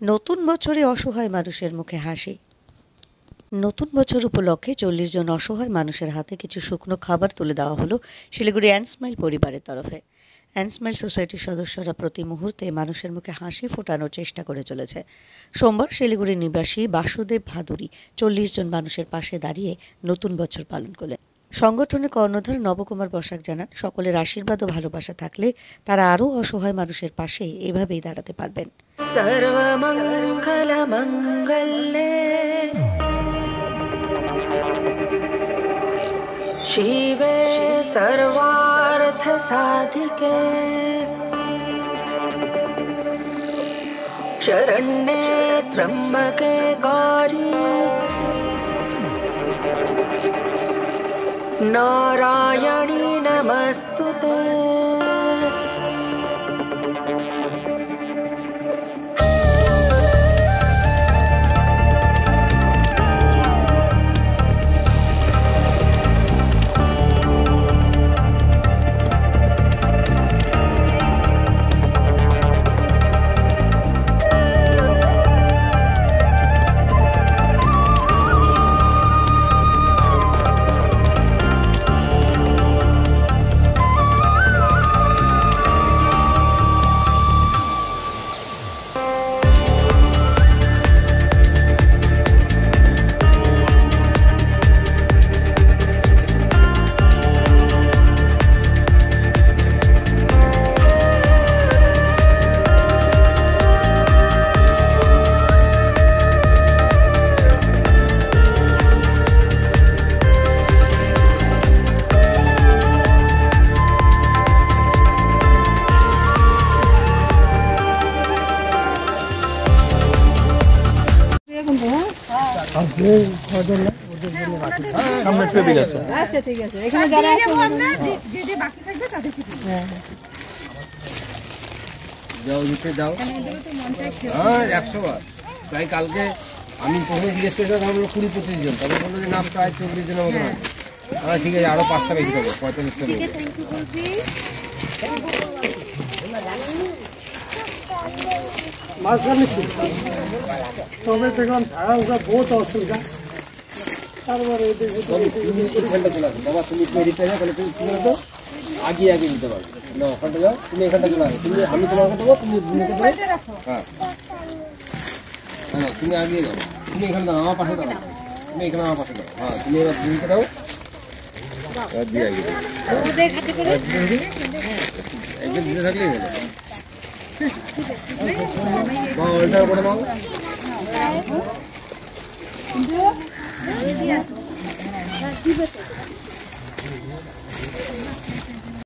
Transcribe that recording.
নতুন বছরে অসহায় মানুষের মুখে হাসি। নতুন বছর উপলক্ষে ৪০ জন অসহায় মানুষের হাতে কিছু শুকনো খাবার তুলে দেওয়া হলো শিলিগুড়ি অ্যান্ড পরিবারের তরফে। অ্যান্ড সোসাইটির সদস্যরা প্রতি মুহূর্তে মানুষের মুখে হাসি ফোটানোর চেষ্টা করে চলেছে। সোমবার শিলিগুড়ি নিবাসী বাসুদেব ভাদুরী ৪০ জন মানুষের পাশে দাঁড়িয়ে নতুন বছর পালন করলেন। সংগঠনের কর্ণধার নবকুমার বসাক জানান, সকলের আশীর্বাদ ও ভালোবাসা থাকলে তারা আরও অসহায় মানুষের পাশে এভাবেই দাঁড়াতে পারবেন। सर्वमङ्गलमङ्गल्ये शिवे सर्वार्थसाधिके शरण्ये त्र्यम्बके गौरी नारायणी नमस्तुते। আচ্ছা ঠিক আছে, এখানে যারা আছে যে বাকি থাকবে তাদেরকে যাও নিতে যাও। হ্যাঁ 100 বার। তাই কালকে আমি প্রথমে জিজ্ঞেস করেছিলাম, আমরা 20-25 জন, তবে বললো যে না প্রায় 40 জনের মতো হবে। হ্যাঁ ঠিক আছে, আরো 5টা বেশি হবে, 45টা হবে। তবে দেখলাম ভাড়া ওটা বহুত অসুবিধা। তারপরে এখানটা চলে আসো বাবা, তুমি এদিকটা যাও, তাহলে তুমি কি বলতো আগে দিতে পারবে না। ওখানটা যাও, তুমি এখানটা চলে আসো, তুমি আমি তোমাকে দেবো, তুমি দিকে দেবো। হ্যাঁ হ্যাঁ তুমি আগে যাও, তুমি এখানে দাও, আমার পাশে দাও, তুমি এখানে আমার পাশে দাও। হ্যাঁ তুমি এবার দিকে দাও, দিয়ে আগে একজন দিতে থাকলেই হলো। ওইটার উপরে দাও।